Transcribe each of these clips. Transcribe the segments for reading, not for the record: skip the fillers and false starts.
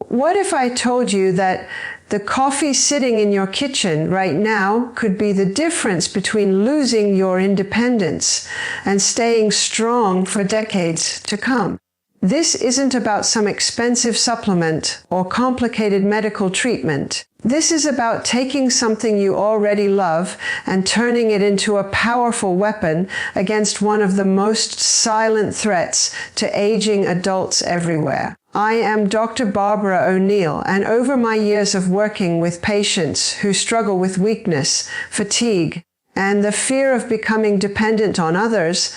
what if I told you that the coffee sitting in your kitchen right now could be the difference between losing your independence and staying strong for decades to come? This isn't about some expensive supplement or complicated medical treatment. This is about taking something you already love and turning it into a powerful weapon against one of the most silent threats to aging adults everywhere. I am Dr. Barbara O'Neill, and over my years of working with patients who struggle with weakness, fatigue, and the fear of becoming dependent on others,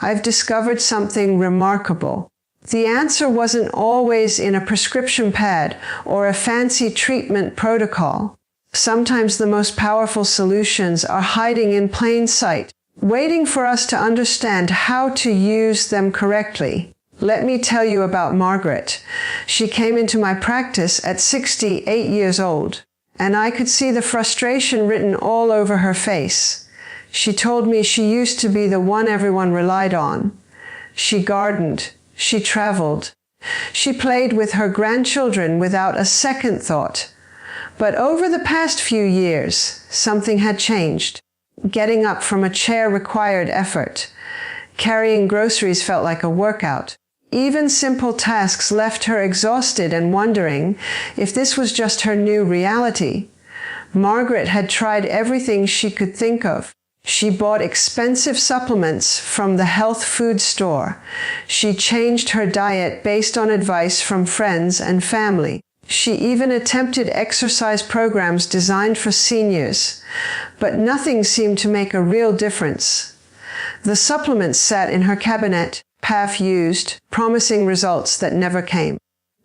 I've discovered something remarkable. The answer wasn't always in a prescription pad or a fancy treatment protocol. Sometimes the most powerful solutions are hiding in plain sight, waiting for us to understand how to use them correctly. Let me tell you about Margaret. She came into my practice at 68 years old, and I could see the frustration written all over her face. She told me she used to be the one everyone relied on. She gardened. She traveled. She played with her grandchildren without a second thought. But over the past few years, something had changed. Getting up from a chair required effort. Carrying groceries felt like a workout. Even simple tasks left her exhausted and wondering if this was just her new reality. Margaret had tried everything she could think of. She bought expensive supplements from the health food store. She changed her diet based on advice from friends and family. She even attempted exercise programs designed for seniors, but nothing seemed to make a real difference. The supplements sat in her cabinet, half used, promising results that never came.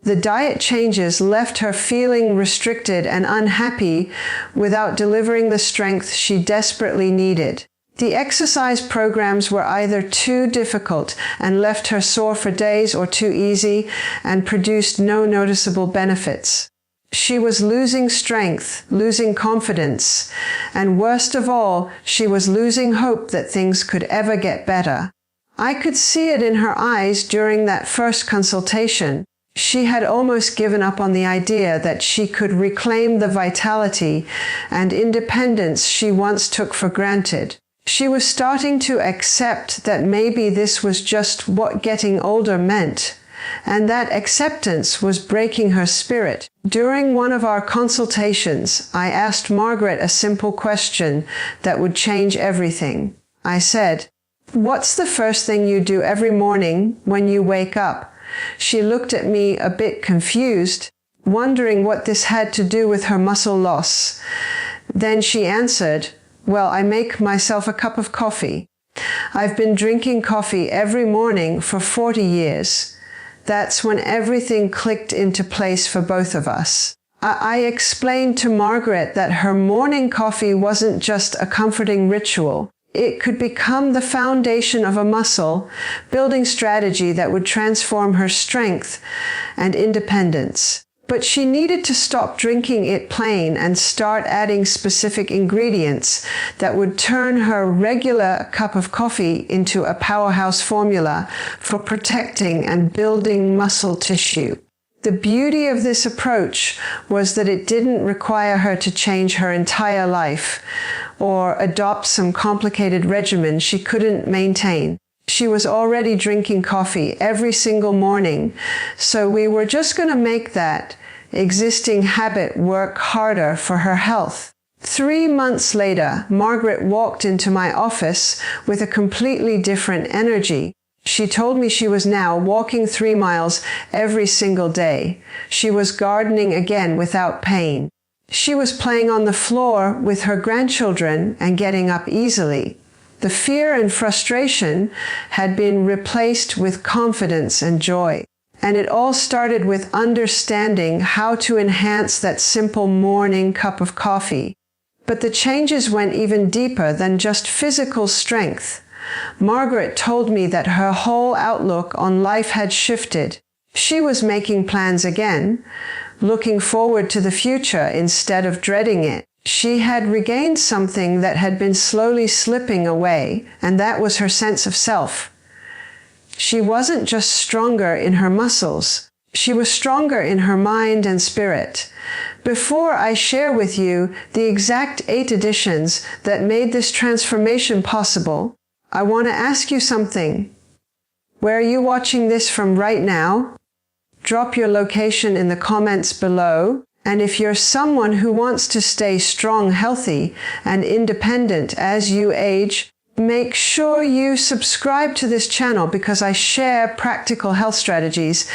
The diet changes left her feeling restricted and unhappy without delivering the strength she desperately needed. The exercise programs were either too difficult and left her sore for days, or too easy and produced no noticeable benefits. She was losing strength, losing confidence, and worst of all, she was losing hope that things could ever get better. I could see it in her eyes during that first consultation. She had almost given up on the idea that she could reclaim the vitality and independence she once took for granted. She was starting to accept that maybe this was just what getting older meant, and that acceptance was breaking her spirit. During one of our consultations, I asked Margaret a simple question that would change everything. I said, "What's the first thing you do every morning when you wake up?" She looked at me a bit confused, wondering what this had to do with her muscle loss. Then she answered, "Well, I make myself a cup of coffee. I've been drinking coffee every morning for 40 years. That's when everything clicked into place for both of us." I explained to Margaret that her morning coffee wasn't just a comforting ritual. It could become the foundation of a muscle-building strategy that would transform her strength and independence. But she needed to stop drinking it plain and start adding specific ingredients that would turn her regular cup of coffee into a powerhouse formula for protecting and building muscle tissue. The beauty of this approach was that it didn't require her to change her entire life or adopt some complicated regimen she couldn't maintain. She was already drinking coffee every single morning, so we were just going to make that existing habit work harder for her health. 3 months later, Margaret walked into my office with a completely different energy. She told me she was now walking 3 miles every single day. She was gardening again without pain. She was playing on the floor with her grandchildren and getting up easily. The fear and frustration had been replaced with confidence and joy. And it all started with understanding how to enhance that simple morning cup of coffee. But the changes went even deeper than just physical strength. Margaret told me that her whole outlook on life had shifted. She was making plans again, looking forward to the future instead of dreading it. She had regained something that had been slowly slipping away, and that was her sense of self. She wasn't just stronger in her muscles. She was stronger in her mind and spirit. Before I share with you the exact 8 additions that made this transformation possible, I want to ask you something. Where are you watching this from right now? Drop your location in the comments below. And if you're someone who wants to stay strong, healthy, and independent as you age, make sure you subscribe to this channel because I share practical health strategies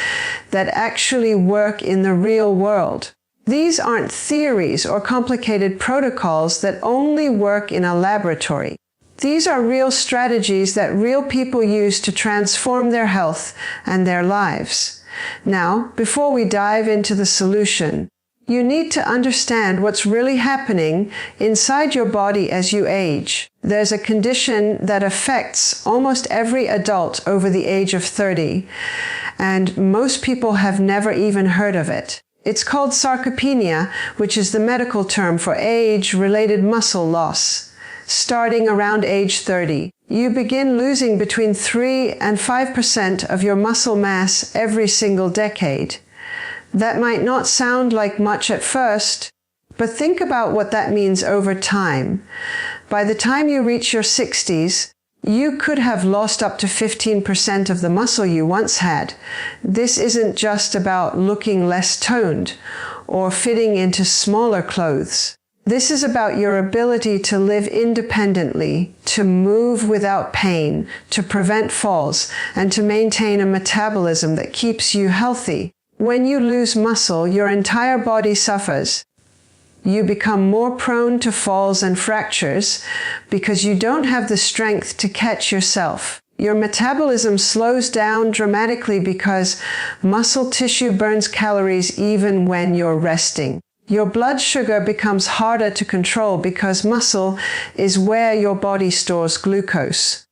that actually work in the real world. These aren't theories or complicated protocols that only work in a laboratory. These are real strategies that real people use to transform their health and their lives. Now, before we dive into the solution, you need to understand what's really happening inside your body as you age. There's a condition that affects almost every adult over the age of 30, and most people have never even heard of it. It's called sarcopenia, which is the medical term for age-related muscle loss. Starting around age 30, you begin losing between 3 and 5% of your muscle mass every single decade. That might not sound like much at first, but think about what that means over time. By the time you reach your 60s, you could have lost up to 15% of the muscle you once had. This isn't just about looking less toned or fitting into smaller clothes. This is about your ability to live independently, to move without pain, to prevent falls, and to maintain a metabolism that keeps you healthy. When you lose muscle, your entire body suffers. You become more prone to falls and fractures because you don't have the strength to catch yourself. Your metabolism slows down dramatically because muscle tissue burns calories even when you're resting. Your blood sugar becomes harder to control because muscle is where your body stores glucose.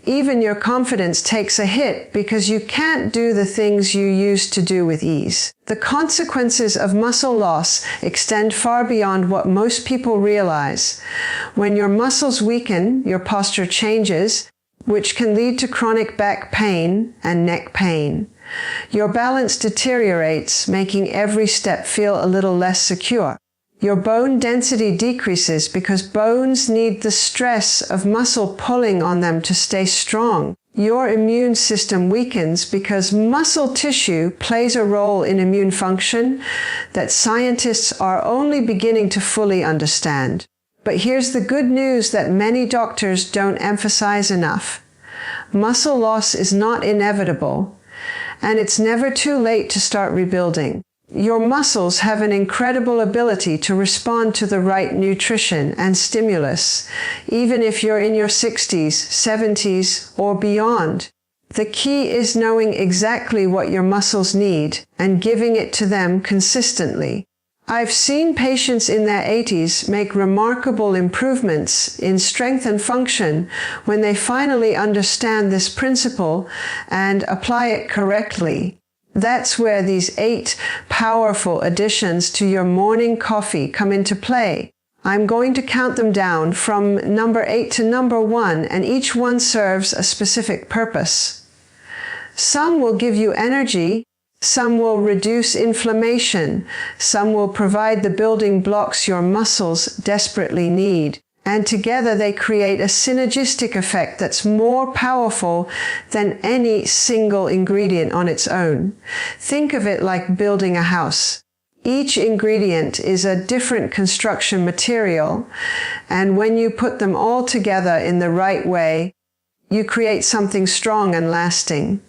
Even your confidence takes a hit because you can't do the things you used to do with ease. The consequences of muscle loss extend far beyond what most people realize. When your muscles weaken, your posture changes, which can lead to chronic back pain and neck pain. Your balance deteriorates, making every step feel a little less secure. Your bone density decreases because bones need the stress of muscle pulling on them to stay strong. Your immune system weakens because muscle tissue plays a role in immune function that scientists are only beginning to fully understand. But here's the good news that many doctors don't emphasize enough. Muscle loss is not inevitable, and it's never too late to start rebuilding. Your muscles have an incredible ability to respond to the right nutrition and stimulus, even if you're in your 60s, 70s, or beyond. The key is knowing exactly what your muscles need and giving it to them consistently. I've seen patients in their 80s make remarkable improvements in strength and function when they finally understand this principle and apply it correctly. That's where these 8 powerful additions to your morning coffee come into play. I'm going to count them down from number 8 to number 1, and each one serves a specific purpose. Some will give you energy, some will reduce inflammation, some will provide the building blocks your muscles desperately need. And together they create a synergistic effect that's more powerful than any single ingredient on its own. Think of it like building a house. Each ingredient is a different construction material, and when you put them all together in the right way, you create something strong and lasting.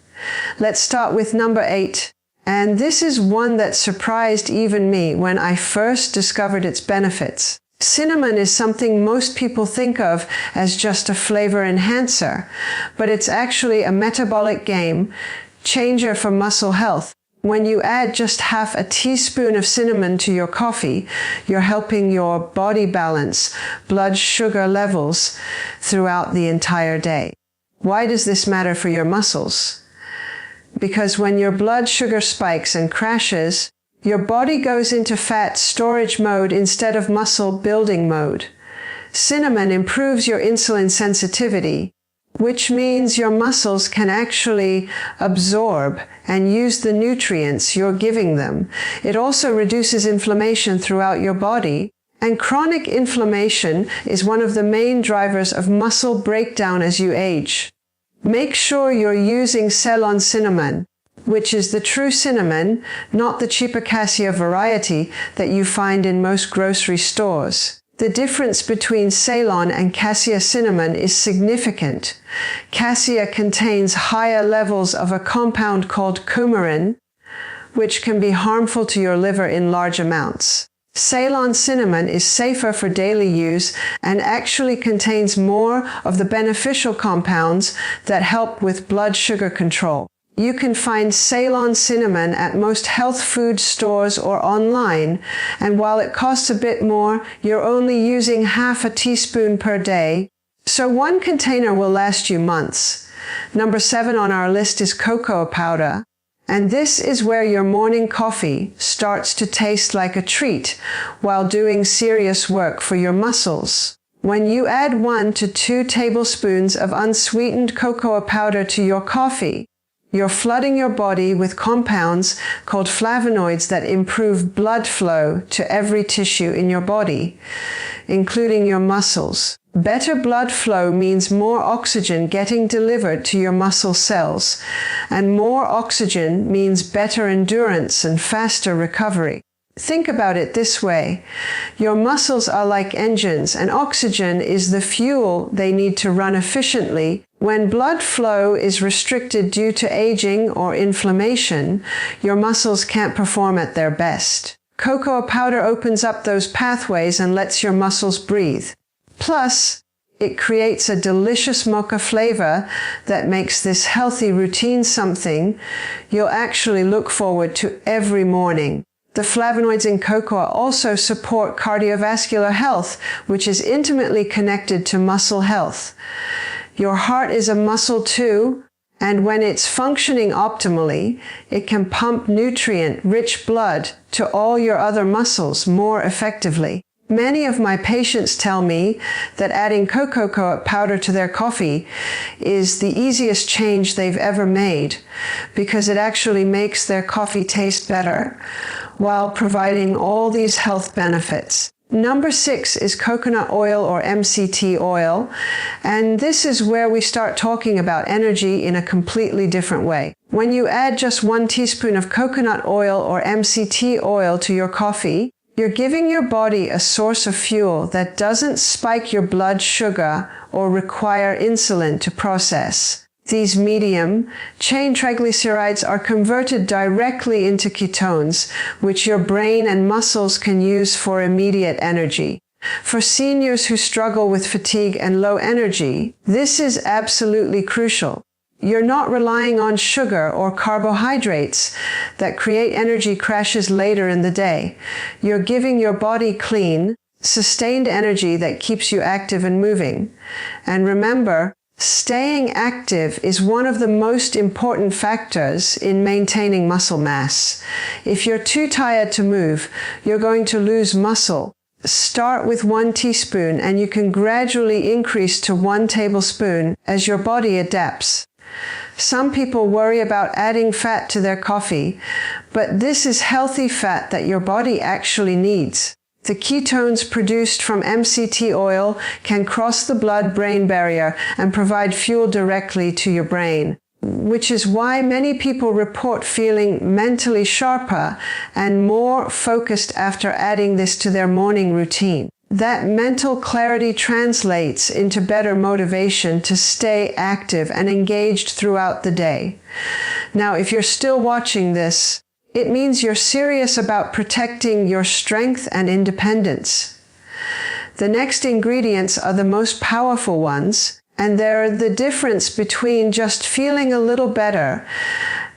Let's start with number 8. And this is one that surprised even me when I first discovered its benefits. Cinnamon is something most people think of as just a flavor enhancer, but it's actually a metabolic game changer for muscle health. When you add just half a teaspoon of cinnamon to your coffee, you're helping your body balance blood sugar levels throughout the entire day. Why does this matter for your muscles? Because when your blood sugar spikes and crashes, your body goes into fat storage mode instead of muscle building mode. Cinnamon improves your insulin sensitivity, which means your muscles can actually absorb and use the nutrients you're giving them. It also reduces inflammation throughout your body, and chronic inflammation is one of the main drivers of muscle breakdown as you age. Make sure you're using Ceylon cinnamon, which is the true cinnamon, not the cheaper cassia variety that you find in most grocery stores. The difference between Ceylon and cassia cinnamon is significant. Cassia contains higher levels of a compound called coumarin, which can be harmful to your liver in large amounts. Ceylon cinnamon is safer for daily use and actually contains more of the beneficial compounds that help with blood sugar control. You can find Ceylon cinnamon at most health food stores or online, and while it costs a bit more, you're only using half a teaspoon per day, so one container will last you months. Number 7 on our list is cocoa powder. And this is where your morning coffee starts to taste like a treat while doing serious work for your muscles. When you add 1 to 2 tablespoons of unsweetened cocoa powder to your coffee, you're flooding your body with compounds called flavonoids that improve blood flow to every tissue in your body, including your muscles. Better blood flow means more oxygen getting delivered to your muscle cells, and more oxygen means better endurance and faster recovery. Think about it this way. Your muscles are like engines, and oxygen is the fuel they need to run efficiently. When blood flow is restricted due to aging or inflammation, your muscles can't perform at their best. Cocoa powder opens up those pathways and lets your muscles breathe. Plus, it creates a delicious mocha flavor that makes this healthy routine something you'll actually look forward to every morning. The flavonoids in cocoa also support cardiovascular health, which is intimately connected to muscle health. Your heart is a muscle too, and when it's functioning optimally, it can pump nutrient-rich blood to all your other muscles more effectively. Many of my patients tell me that adding cocoa powder to their coffee is the easiest change they've ever made because it actually makes their coffee taste better while providing all these health benefits. Number 6 is coconut oil or MCT oil, and this is where we start talking about energy in a completely different way. When you add just 1 teaspoon of coconut oil or MCT oil to your coffee, you're giving your body a source of fuel that doesn't spike your blood sugar or require insulin to process. These medium-chain triglycerides are converted directly into ketones, which your brain and muscles can use for immediate energy. For seniors who struggle with fatigue and low energy, this is absolutely crucial. You're not relying on sugar or carbohydrates that create energy crashes later in the day. You're giving your body clean, sustained energy that keeps you active and moving. And remember, staying active is one of the most important factors in maintaining muscle mass. If you're too tired to move, you're going to lose muscle. Start with 1 teaspoon and you can gradually increase to 1 tablespoon as your body adapts. Some people worry about adding fat to their coffee, but this is healthy fat that your body actually needs. The ketones produced from MCT oil can cross the blood-brain barrier and provide fuel directly to your brain, which is why many people report feeling mentally sharper and more focused after adding this to their morning routine. That mental clarity translates into better motivation to stay active and engaged throughout the day. Now, if you're still watching this, it means you're serious about protecting your strength and independence. The next ingredients are the most powerful ones, and they're the difference between just feeling a little better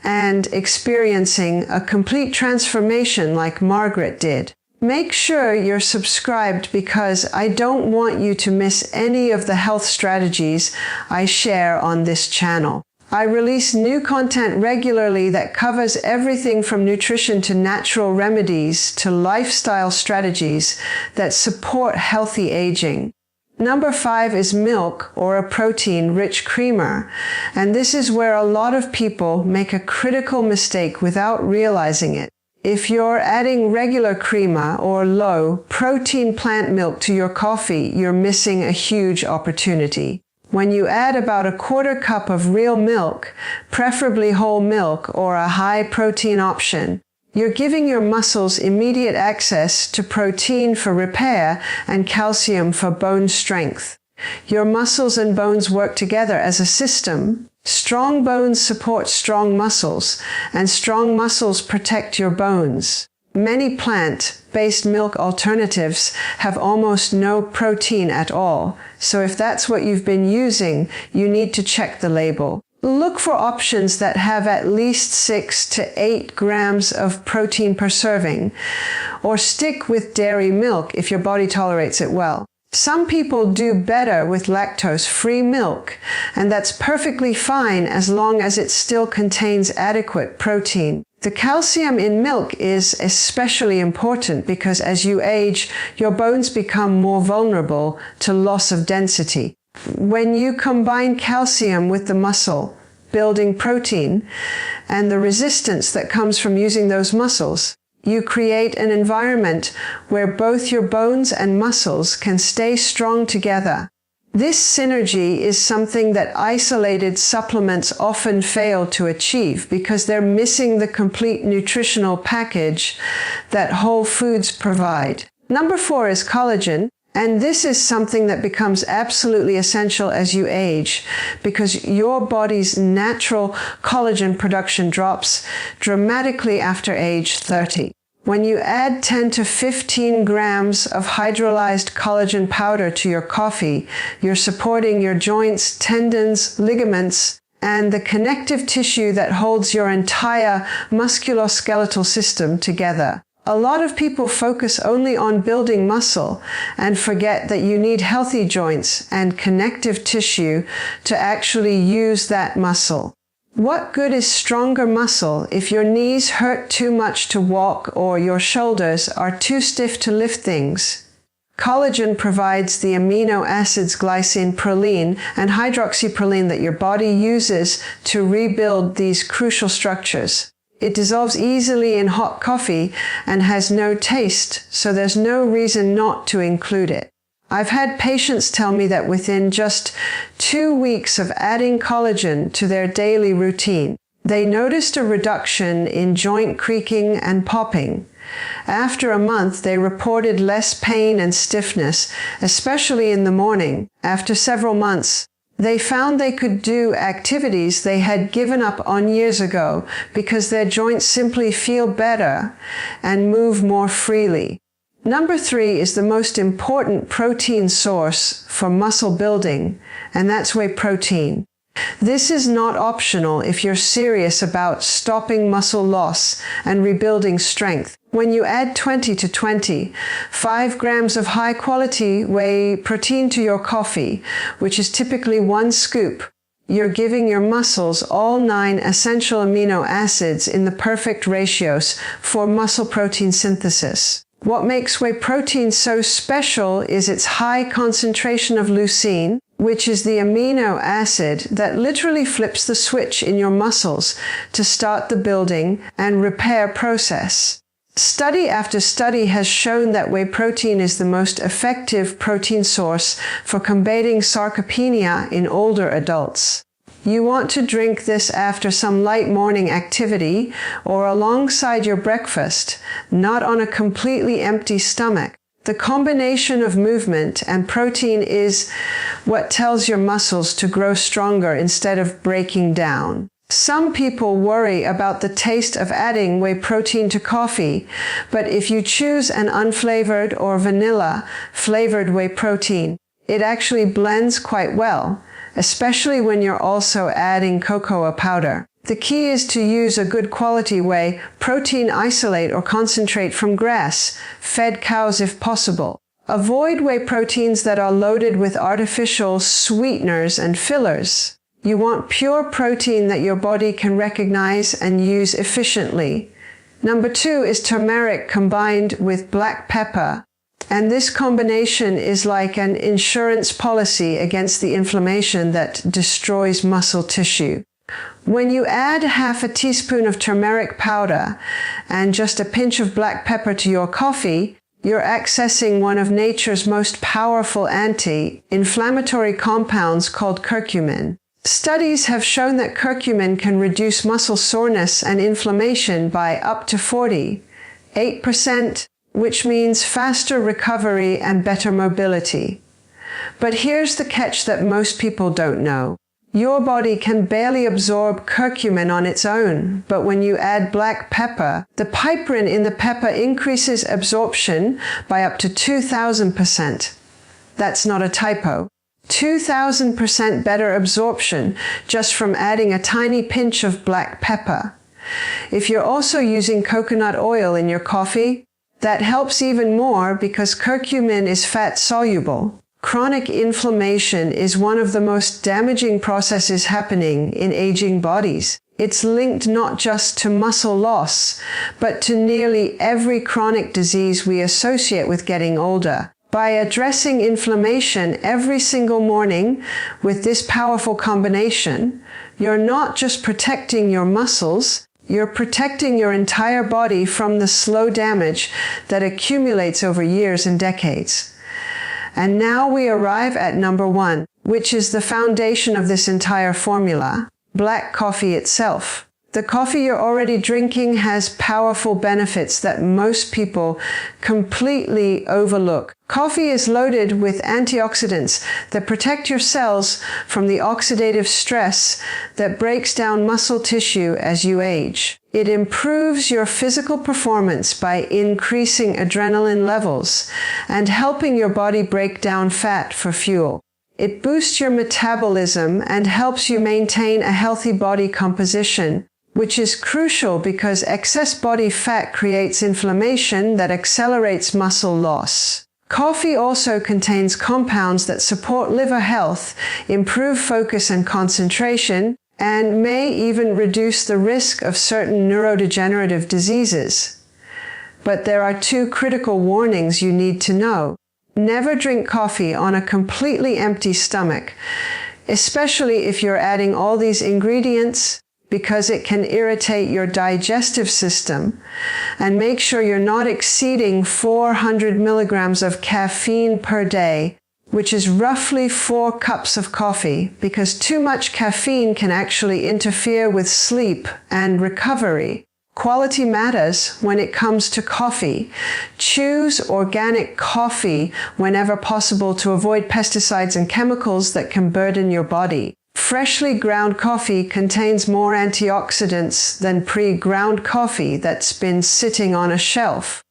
and experiencing a complete transformation like Margaret did. Make sure you're subscribed because I don't want you to miss any of the health strategies I share on this channel. I release new content regularly that covers everything from nutrition to natural remedies to lifestyle strategies that support healthy aging. Number 5 is milk, or a protein-rich creamer, and this is where a lot of people make a critical mistake without realizing it. If you're adding regular creamer or low protein plant milk to your coffee, you're missing a huge opportunity. When you add about a 1/4 cup of real milk, preferably whole milk or a high protein option, you're giving your muscles immediate access to protein for repair and calcium for bone strength. Your muscles and bones work together as a system. Strong bones support strong muscles, and strong muscles protect your bones. Many plant-based milk alternatives have almost no protein at all, so if that's what you've been using, you need to check the label. Look for options that have at least 6 to 8 grams of protein per serving, or stick with dairy milk if your body tolerates it well. Some people do better with lactose-free milk, and that's perfectly fine as long as it still contains adequate protein. The calcium in milk is especially important because as you age, your bones become more vulnerable to loss of density. When you combine calcium with the muscle building protein and the resistance that comes from using those muscles, you create an environment where both your bones and muscles can stay strong together. This synergy is something that isolated supplements often fail to achieve because they're missing the complete nutritional package that whole foods provide. Number 4 is collagen. And this is something that becomes absolutely essential as you age because your body's natural collagen production drops dramatically after age 30. When you add 10 to 15 grams of hydrolyzed collagen powder to your coffee, you're supporting your joints, tendons, ligaments, and the connective tissue that holds your entire musculoskeletal system together. A lot of people focus only on building muscle and forget that you need healthy joints and connective tissue to actually use that muscle. What good is stronger muscle if your knees hurt too much to walk or your shoulders are too stiff to lift things? Collagen provides the amino acids glycine, proline, and hydroxyproline that your body uses to rebuild these crucial structures. It dissolves easily in hot coffee and has no taste, so there's no reason not to include it. I've had patients tell me that within just 2 weeks of adding collagen to their daily routine, they noticed a reduction in joint creaking and popping. After a month, they reported less pain and stiffness, especially in the morning. After several months, they found they could do activities they had given up on years ago because their joints simply feel better and move more freely. Number 3 is the most important protein source for muscle building, and that's whey protein. This is not optional if you're serious about stopping muscle loss and rebuilding strength. When you add 20 to 25 grams of high-quality whey protein to your coffee, which is typically 1 scoop, you're giving your muscles all 9 essential amino acids in the perfect ratios for muscle protein synthesis. What makes whey protein so special is its high concentration of leucine, which is the amino acid that literally flips the switch in your muscles to start the building and repair process. Study after study has shown that whey protein is the most effective protein source for combating sarcopenia in older adults. You want to drink this after some light morning activity or alongside your breakfast, not on a completely empty stomach. The combination of movement and protein is what tells your muscles to grow stronger instead of breaking down. Some people worry about the taste of adding whey protein to coffee, but if you choose an unflavored or vanilla flavored whey protein, it actually blends quite well, especially when you're also adding cocoa powder. The key is to use a good quality whey protein isolate or concentrate from grass-fed cows if possible. Avoid whey proteins that are loaded with artificial sweeteners and fillers. You want pure protein that your body can recognize and use efficiently. Number 2 is turmeric combined with black pepper. And this combination is like an insurance policy against the inflammation that destroys muscle tissue. When you add half a teaspoon of turmeric powder and just a pinch of black pepper to your coffee, you're accessing one of nature's most powerful anti-inflammatory compounds called curcumin. Studies have shown that curcumin can reduce muscle soreness and inflammation by up to 48%, which means faster recovery and better mobility. But here's the catch that most people don't know. Your body can barely absorb curcumin on its own, but when you add black pepper, the piperin in the pepper increases absorption by up to 2,000%. That's not a typo. 2,000% better absorption just from adding a tiny pinch of black pepper. If you're also using coconut oil in your coffee, that helps even more because curcumin is fat-soluble. Chronic inflammation is one of the most damaging processes happening in aging bodies. It's linked not just to muscle loss, but to nearly every chronic disease we associate with getting older. By addressing inflammation every single morning with this powerful combination, you're not just protecting your muscles, you're protecting your entire body from the slow damage that accumulates over years and decades. And now we arrive at number 1, which is the foundation of this entire formula, black coffee itself. The coffee you're already drinking has powerful benefits that most people completely overlook. Coffee is loaded with antioxidants that protect your cells from the oxidative stress that breaks down muscle tissue as you age. It improves your physical performance by increasing adrenaline levels and helping your body break down fat for fuel. It boosts your metabolism and helps you maintain a healthy body composition, which is crucial because excess body fat creates inflammation that accelerates muscle loss. Coffee also contains compounds that support liver health, improve focus and concentration, and may even reduce the risk of certain neurodegenerative diseases. But there are 2 critical warnings you need to know. Never drink coffee on a completely empty stomach, especially if you're adding all these ingredients, because it can irritate your digestive system. And make sure you're not exceeding 400 milligrams of caffeine per day, which is roughly 4 cups of coffee, because too much caffeine can actually interfere with sleep and recovery. Quality matters when it comes to coffee. Choose organic coffee whenever possible to avoid pesticides and chemicals that can burden your body. Freshly ground coffee contains more antioxidants than pre-ground coffee that's been sitting on a shelf.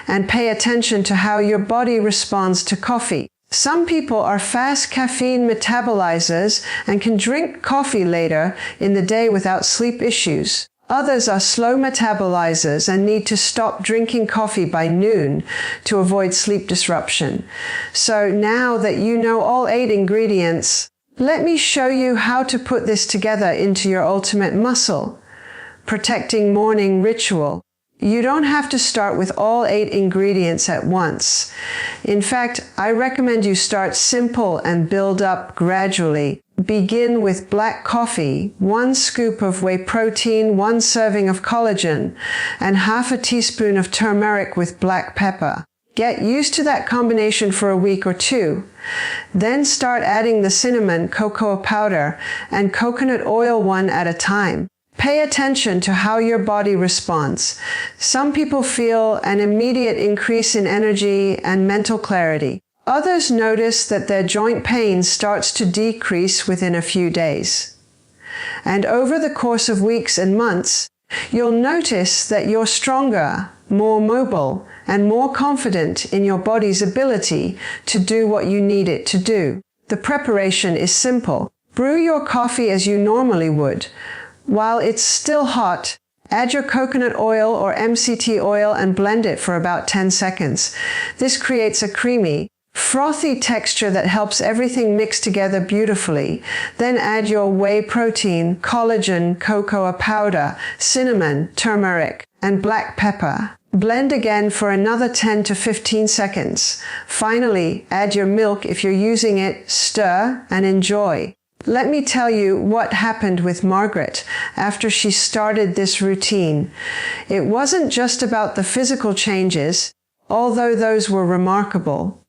And pay attention to how your body responds to coffee. Some people are fast caffeine metabolizers and can drink coffee later in the day without sleep issues. Others are slow metabolizers and need to stop drinking coffee by noon to avoid sleep disruption. So now that you know all 8 ingredients, let me show you how to put this together into your ultimate muscle protecting morning ritual. You don't have to start with all 8 ingredients at once. In fact, I recommend you start simple and build up gradually. Begin with black coffee, 1 scoop of whey protein, 1 serving of collagen, and half a teaspoon of turmeric with black pepper. Get used to that combination for a week or 2. Then start adding the cinnamon, cocoa powder, and coconut oil one at a time. Pay attention to how your body responds. Some people feel an immediate increase in energy and mental clarity. Others notice that their joint pain starts to decrease within a few days. And over the course of weeks and months, you'll notice that you're stronger, more mobile, and more confident in your body's ability to do what you need it to do. The preparation is simple. Brew your coffee as you normally would. While it's still hot, add your coconut oil or MCT oil and blend it for about 10 seconds. This creates a creamy, frothy texture that helps everything mix together beautifully. Then add your whey protein, collagen, cocoa powder, cinnamon, turmeric, and black pepper. Blend again for another 10 to 15 seconds. Finally, add your milk if you're using it, stir, and enjoy. Let me tell you what happened with Margaret after she started this routine. It wasn't just about the physical changes, although those were remarkable.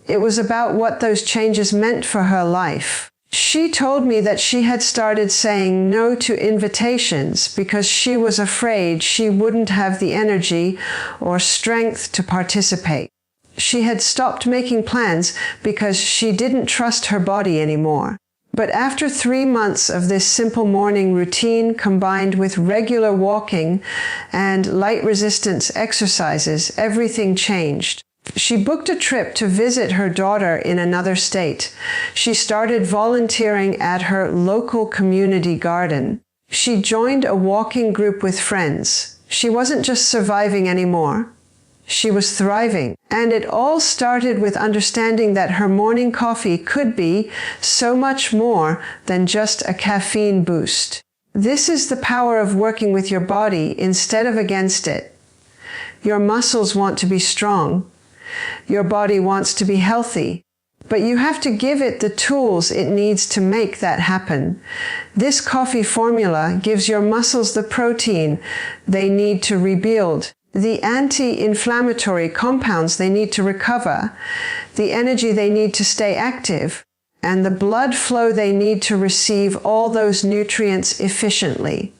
It was about what those changes meant for her life. She told me that she had started saying no to invitations because she was afraid she wouldn't have the energy or strength to participate. She had stopped making plans because she didn't trust her body anymore. But after 3 months of this simple morning routine combined with regular walking and light resistance exercises, everything changed. She booked a trip to visit her daughter in another state. She started volunteering at her local community garden. She joined a walking group with friends. She wasn't just surviving anymore. She was thriving. And it all started with understanding that her morning coffee could be so much more than just a caffeine boost. This is the power of working with your body instead of against it. Your muscles want to be strong. Your body wants to be healthy, but you have to give it the tools it needs to make that happen. This coffee formula gives your muscles the protein they need to rebuild, the anti-inflammatory compounds they need to recover, the energy they need to stay active, and the blood flow they need to receive all those nutrients efficiently.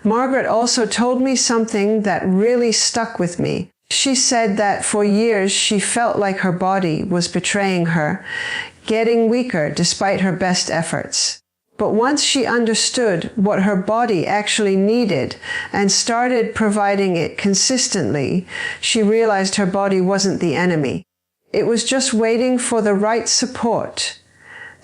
Margaret also told me something that really stuck with me. She said that for years she felt like her body was betraying her, getting weaker despite her best efforts. But once she understood what her body actually needed and started providing it consistently, she realized her body wasn't the enemy. It was just waiting for the right support.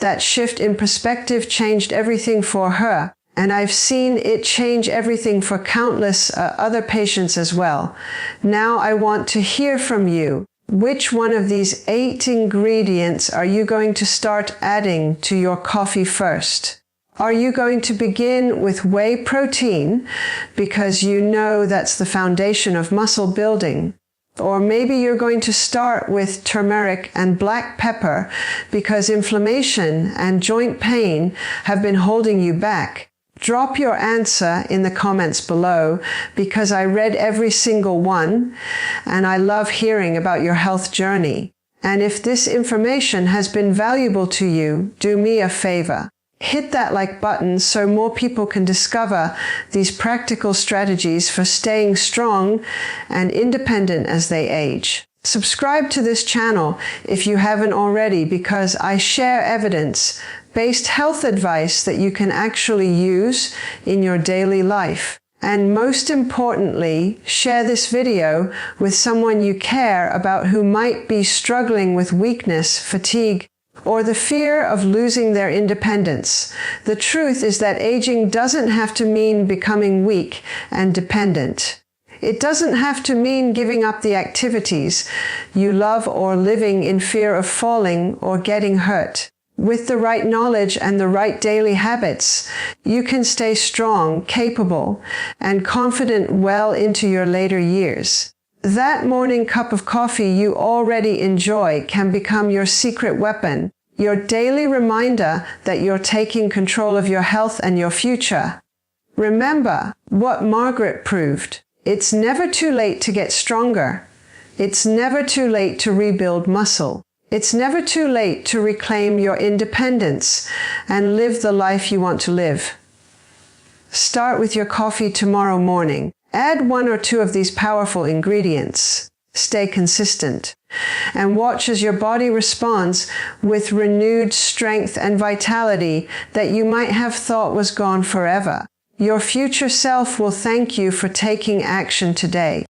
That shift in perspective changed everything for her. And I've seen it change everything for countless other patients as well. Now I want to hear from you. Which one of these 8 ingredients are you going to start adding to your coffee first? Are you going to begin with whey protein because you know that's the foundation of muscle building? Or maybe you're going to start with turmeric and black pepper because inflammation and joint pain have been holding you back. Drop your answer in the comments below because I read every single one and I love hearing about your health journey. And if this information has been valuable to you, do me a favor. Hit that like button so more people can discover these practical strategies for staying strong and independent as they age. Subscribe to this channel if you haven't already because I share evidence-based health advice that you can actually use in your daily life. And most importantly, share this video with someone you care about who might be struggling with weakness, fatigue, or the fear of losing their independence. The truth is that aging doesn't have to mean becoming weak and dependent. It doesn't have to mean giving up the activities you love or living in fear of falling or getting hurt. With the right knowledge and the right daily habits, you can stay strong, capable, and confident well into your later years. That morning cup of coffee you already enjoy can become your secret weapon, your daily reminder that you're taking control of your health and your future. Remember what Margaret proved. It's never too late to get stronger. It's never too late to rebuild muscle. It's never too late to reclaim your independence and live the life you want to live. Start with your coffee tomorrow morning. Add 1 or 2 of these powerful ingredients. Stay consistent. And watch as your body responds with renewed strength and vitality that you might have thought was gone forever. Your future self will thank you for taking action today.